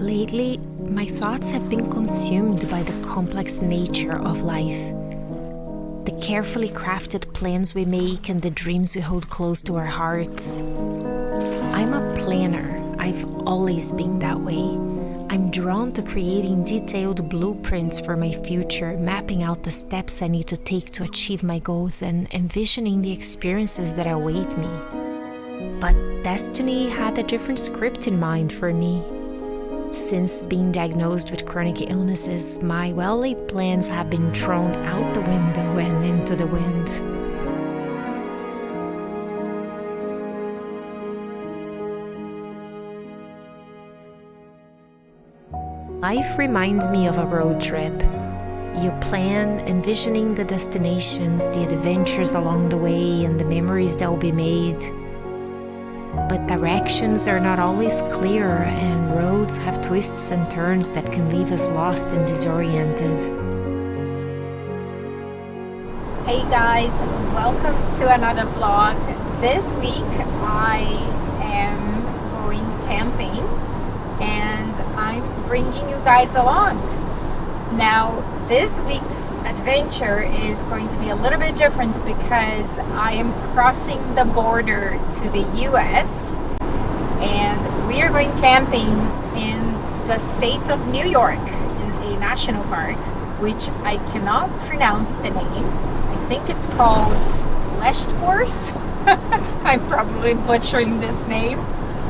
Lately, my thoughts have been consumed by the complex nature of life. The carefully crafted plans we make and the dreams we hold close to our hearts. I'm a planner. I've always been that way. I'm drawn to creating detailed blueprints for my future, mapping out the steps I need to take to achieve my goals and envisioning the experiences that await me. But destiny had a different script in mind for me. Since being diagnosed with chronic illnesses, my well-laid plans have been thrown out the window and into the wind. Life reminds me of a road trip. You plan, envisioning the destinations, the adventures along the way, and the memories that will be made. But directions are not always clear, and roads have twists and turns that can leave us lost and disoriented. Hey guys, welcome to another vlog. This week I am going camping and I'm bringing you guys along. Now, this week's adventure is going to be a little bit different because I am crossing the border to the US and we are going camping in the state of New York in a national park, which I cannot pronounce the name. I think it's called Leftworth. I'm probably butchering this name.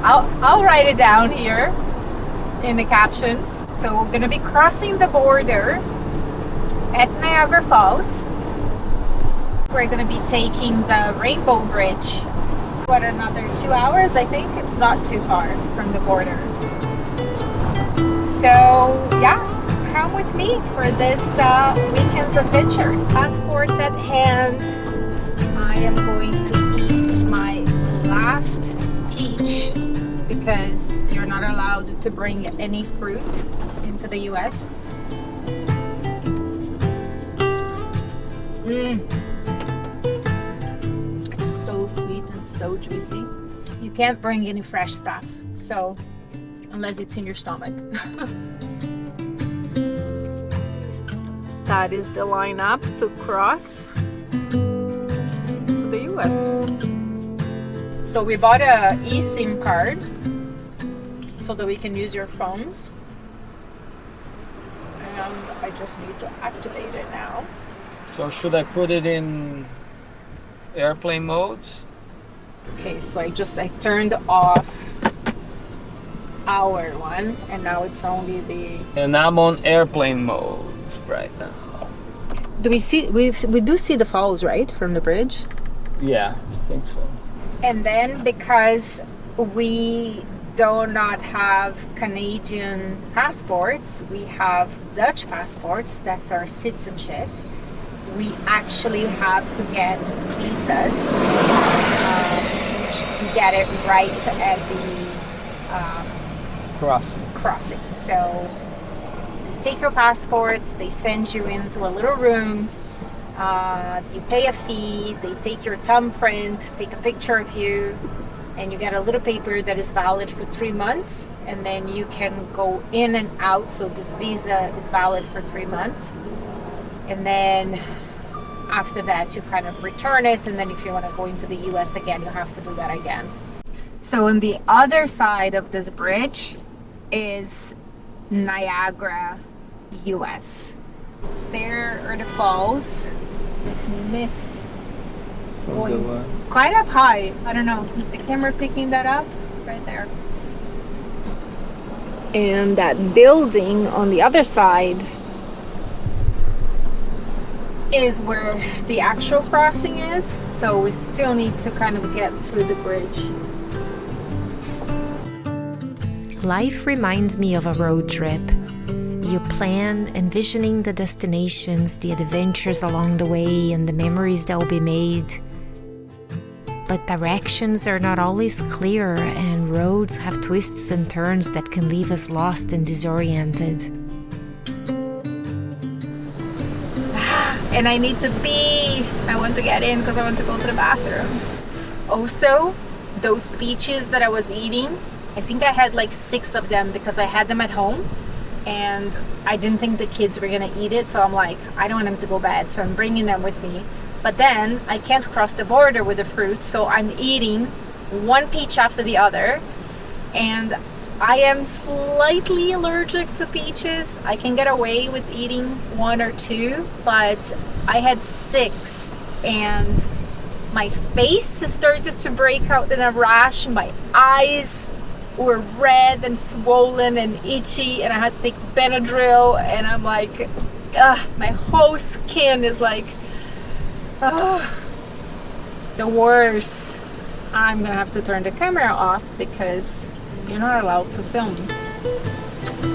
I'll write it down here in the captions. So we're going to be crossing the border at Niagara Falls. We're going to be taking the Rainbow Bridge. What, another 2 hours? I think it's not too far from the border. So yeah, come with me for this weekend's adventure. Passports at hand. I am going to eat my last peach because you're not allowed to bring any fruit into the US. It's so sweet and so juicy. You can't bring any fresh stuff, so unless it's in your stomach. That is the lineup to cross to the US. So we bought a eSIM card so that we can use your phones. And I just need to activate it now. So should I put it in airplane mode? Okay, so I turned off our one and now it's only the... And I'm on airplane mode right now. Do we see, we do see the falls, right, from the bridge? Yeah, I think so. And then because we do not have Canadian passports, we have Dutch passports, that's our citizenship. We actually have to get visas, get it right at the crossing. So take your passports, they send you into a little room, you pay a fee, they take your thumbprint, take a picture of you, and you get a little paper that is valid for 3 months, and then you can go in and out. So this visa is valid for 3 months, and then after that you kind of return it, and then if you want to go into the US again, you have to do that again. So on the other side of this bridge is Niagara, US. There are the falls. There's mist going quite up high. I don't know, is the camera picking that up? Right there. And that building on the other side is where the actual crossing is. So we still need to kind of get through the bridge. Life reminds me of a road trip. You plan, envisioning the destinations, the adventures along the way, and the memories that will be made. But directions are not always clear, and roads have twists and turns that can leave us lost and disoriented. And I need to pee. I want to get in because I want to go to the bathroom. Also, those peaches that I was eating, I think I had like 6 of them because I had them at home and I didn't think the kids were gonna eat it, so I'm like, I don't want them to go bad, so I'm bringing them with me. But then I can't cross the border with the fruit, so I'm eating one peach after the other, and I am slightly allergic to peaches. I can get away with eating 1 or 2, but I had 6, and my face started to break out in a rash. My eyes were red and swollen and itchy, and I had to take Benadryl, and I'm like, my whole skin is like, the worst. I'm gonna have to turn the camera off because you're not allowed to film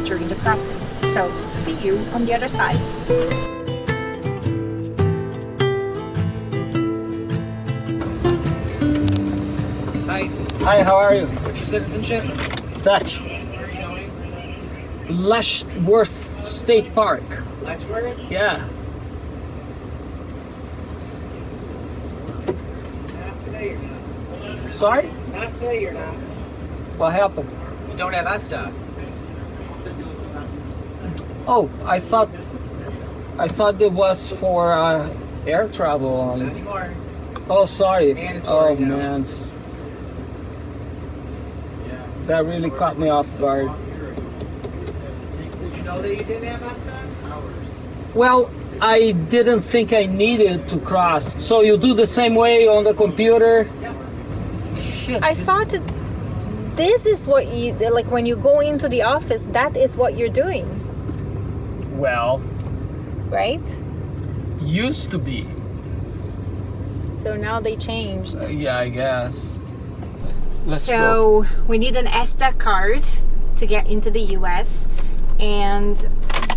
during the crossing. So see you on the other side. Hi. Hi, how are you? What's your citizenship? Dutch. Where are you going? Lushworth State Park. Letchworth? Yeah. Not today, you're not. Sorry? Not today, you're not. What happened? You don't have ESTA. Oh, I thought it was for air travel. Not anymore. Oh, sorry. Mandatory Oh now. man, that really caught me off guard. Did you know that you didn't have ESTA? Well, I didn't think I needed to cross. So you do the same way on the computer? Shit. I thought this is what you, like when you go into the office, that is what you're doing, Well, right? used to be. So now they changed. Yeah, I guess. Let's go. So we need an ESTA card to get into the US, and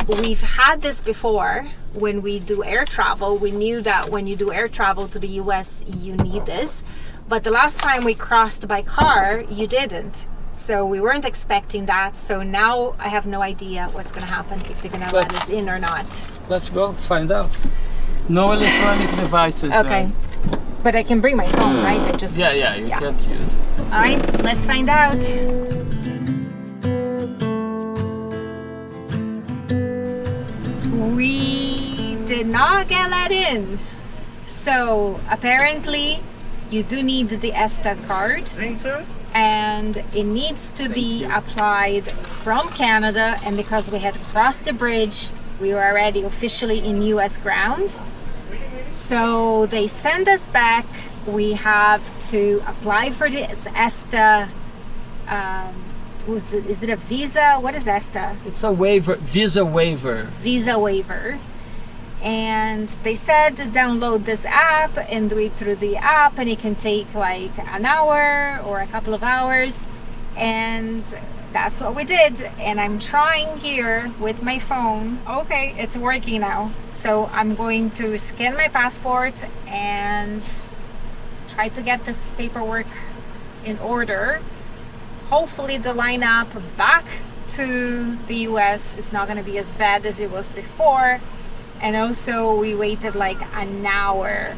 we've had this before when we do air travel. We knew that when you do air travel to the US you need this, but the last time we crossed by car you didn't, so we weren't expecting that. So now I have no idea what's going to happen, if they're going to let us in or not. Let's go find out. No electronic devices. Okay, but I can bring my phone, right? I just Yeah, you can't use it. All right, let's find out. We did not get let in. So apparently you do need the ESTA card, and it needs to be applied from Canada, and because we had crossed the bridge, we were already officially in US ground. So they send us back. We have to apply for this ESTA. Is it a visa? What is ESTA? It's a waiver, visa waiver. Visa waiver. And they said to download this app and do it through the app, and it can take like an hour or a couple of hours, and that's what we did. And I'm trying here with my phone. Okay, it's working now. So I'm going to scan my passport and try to get this paperwork in order. Hopefully the lineup back to the US is not going to be as bad as it was before. And also we waited like an hour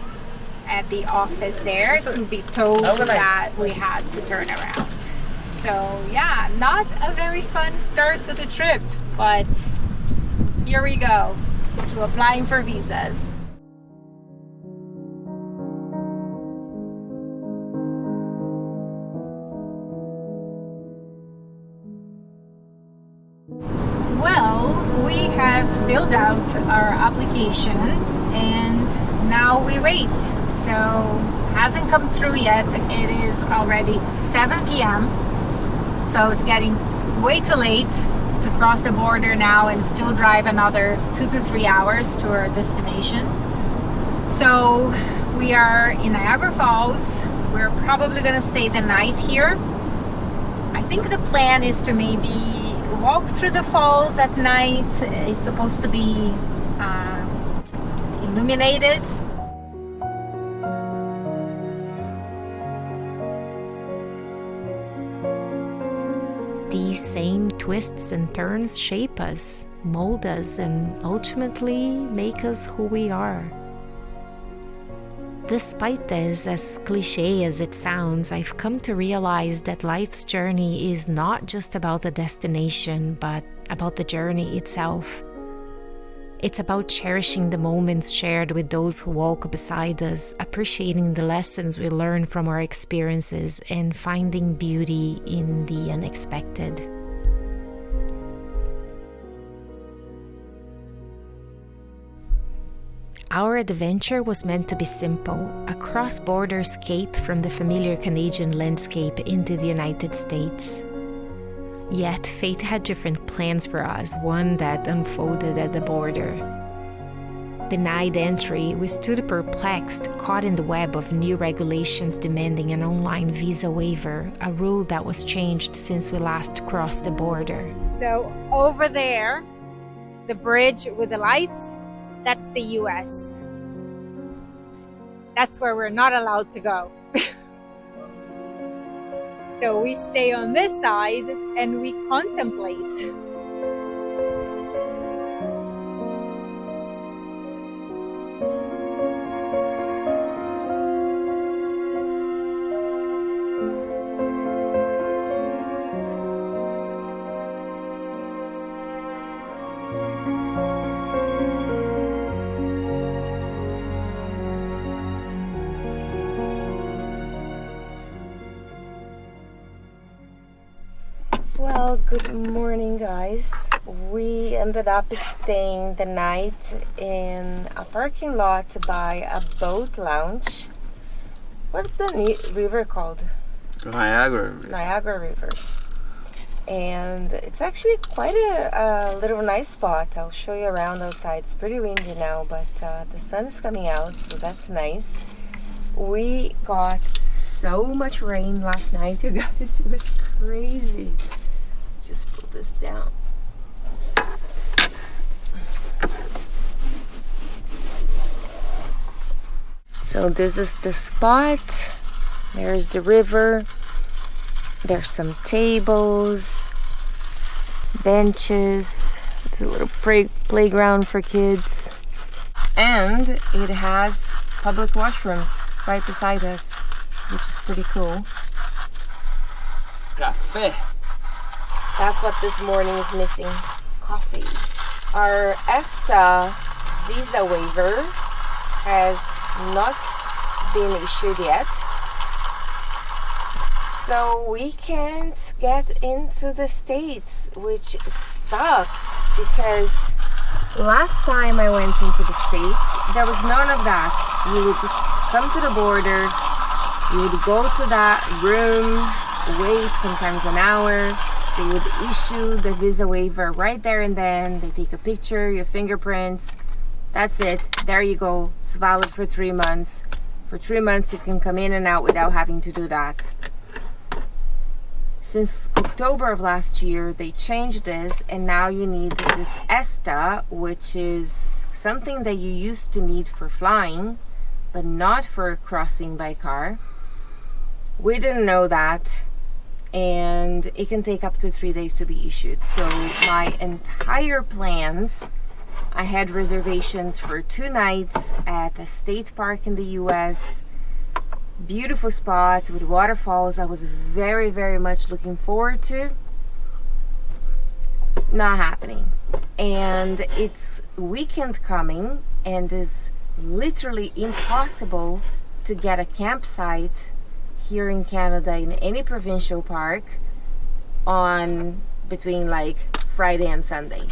at the office there to be told that we had to turn around. So yeah, not a very fun start to the trip, but here we go to applying for visas. Have filled out our application and now we wait. So hasn't come through yet. It is already 7 p.m. So it's getting way too late to cross the border now and still drive another 2 to 3 hours to our destination. So we are in Niagara Falls. We're probably gonna stay the night here. I think the plan is to maybe walk through the falls at night. It's supposed to be illuminated. These same twists and turns shape us, mold us, and ultimately make us who we are. Despite this, as cliche as it sounds, I've come to realize that life's journey is not just about the destination, but about the journey itself. It's about cherishing the moments shared with those who walk beside us, appreciating the lessons we learn from our experiences, and finding beauty in the unexpected. Our adventure was meant to be simple, a cross-border escape from the familiar Canadian landscape into the United States. Yet fate had different plans for us, one that unfolded at the border. Denied entry, we stood perplexed, caught in the web of new regulations demanding an online visa waiver, a rule that was changed since we last crossed the border. So over there, the bridge with the lights, that's the US. That's where we're not allowed to go. So we stay on this side and we contemplate. Well, good morning, guys. We ended up staying the night in a parking lot by a boat launch. What's the river called? Niagara. Niagara River. And it's actually quite a little nice spot. I'll show you around outside. It's pretty windy now, but the sun is coming out, so that's nice. We got so much rain last night, you guys. It was crazy. Just put this down. So this is the spot. There's the river. There's some tables, benches. It's a little playground for kids. And it has public washrooms right beside us, which is pretty cool. Café. That's what this morning is missing. Coffee. Our ESTA visa waiver has not been issued yet. So we can't get into the States, which sucks because last time I went into the States, there was none of that. You would come to the border, you would go to that room, wait sometimes an hour. They would issue the visa waiver right there and then. They take a picture, your fingerprints. That's it. There you go. It's valid for 3 months. For 3 months, you can come in and out without having to do that. Since October of last year, they changed this, and now you need this ESTA, which is something that you used to need for flying, but not for crossing by car. We didn't know that. And it can take up to 3 days to be issued. So my entire plans, I had reservations for 2 nights at a state park in the US. Beautiful spot with waterfalls I was very, very much looking forward to. Not happening. And it's weekend coming and is literally impossible to get a campsite here in Canada in any provincial park on between like Friday and Sunday.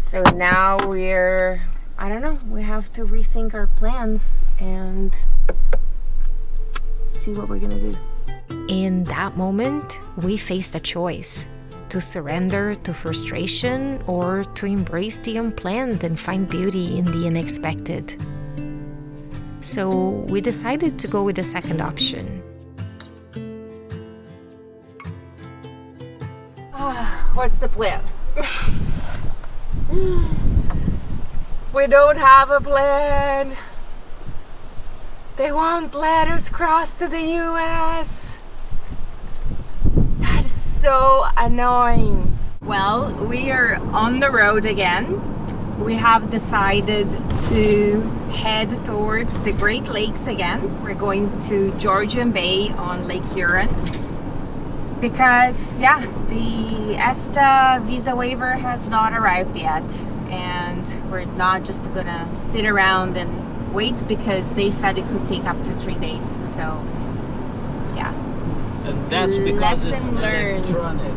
So now I don't know, we have to rethink our plans and see what we're gonna do. In that moment, we faced a choice: to surrender to frustration or to embrace the unplanned and find beauty in the unexpected. So we decided to go with the second option. What's the plan? We don't have a plan. They won't let us cross to the US. That is so annoying. Well, we are on the road again. we have decided to head towards the Great Lakes again. We're going to Georgian Bay on Lake Huron because, yeah, the ESTA visa waiver has not arrived yet, and we're not just gonna sit around and wait because they said it could take up to 3 days. So, yeah. And that's because it's Lesson learned. electronic.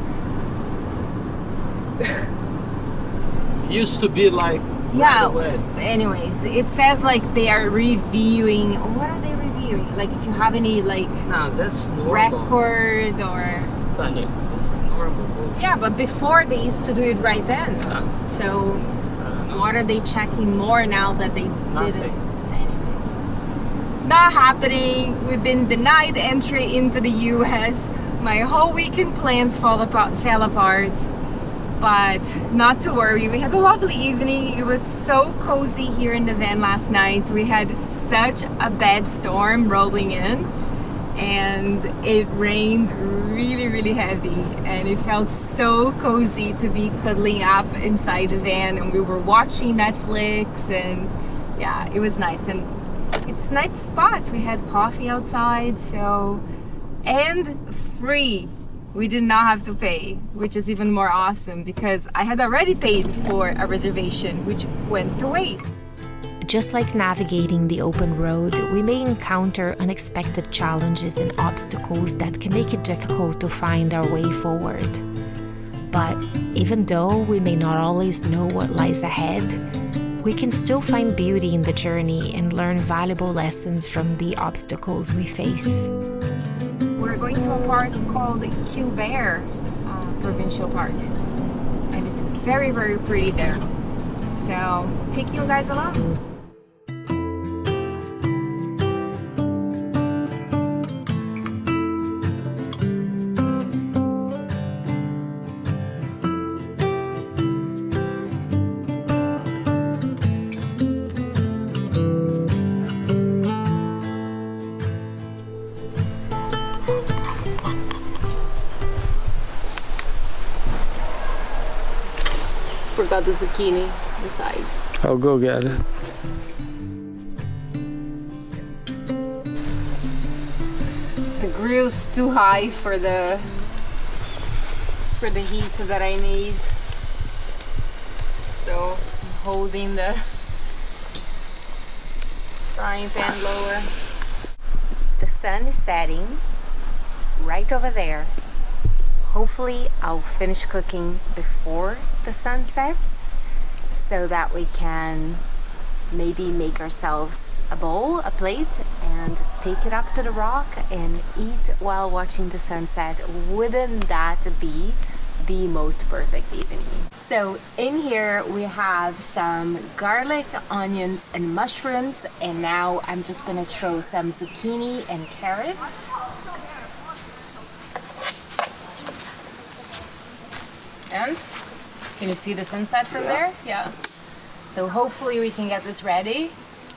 Used to be like Yeah, right away. anyways, it says like they are reviewing. What are they reviewing? Like if you have any like No, that's normal. record or... Funny. This is normal bullshit. Yeah, but before they used to do it right then. So I don't know. what are they checking more now that they Nothing. didn't? Anyways, not happening. We've been denied entry into the US. My whole weekend plans fell apart. But not to worry, we had a lovely evening. It was so cozy here in the van last night. We had such a bad storm rolling in, and it rained really heavy, and it felt so cozy to be cuddling up inside the van, and we were watching Netflix, and yeah, it was nice. And it's a nice spot. We had coffee outside, so, and free. We did not have to pay, which is even more awesome because I had already paid for a reservation, which went to waste. Just like navigating the open road, we may encounter unexpected challenges and obstacles that can make it difficult to find our way forward. But even though we may not always know what lies ahead, we can still find beauty in the journey and learn valuable lessons from the obstacles we face. We're going to a park called Veer Provincial Park, and it's very pretty there. So, take you guys along. Forgot the zucchini inside. I'll go get it. The grill's too high for the heat that I need. So I'm holding the frying pan lower. The sun is setting right over there. Hopefully I'll finish cooking before the sun sets so that we can maybe make ourselves a bowl, a plate, and take it up to the rock and eat while watching the sunset. Wouldn't that be the most perfect evening? So in here we have some garlic, onions, and mushrooms, and now I'm just gonna throw some zucchini and carrots. And can you see the sunset from there? Yeah. So hopefully we can get this ready,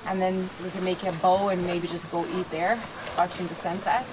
and then we can make a bowl and maybe just go eat there, watching the sunset.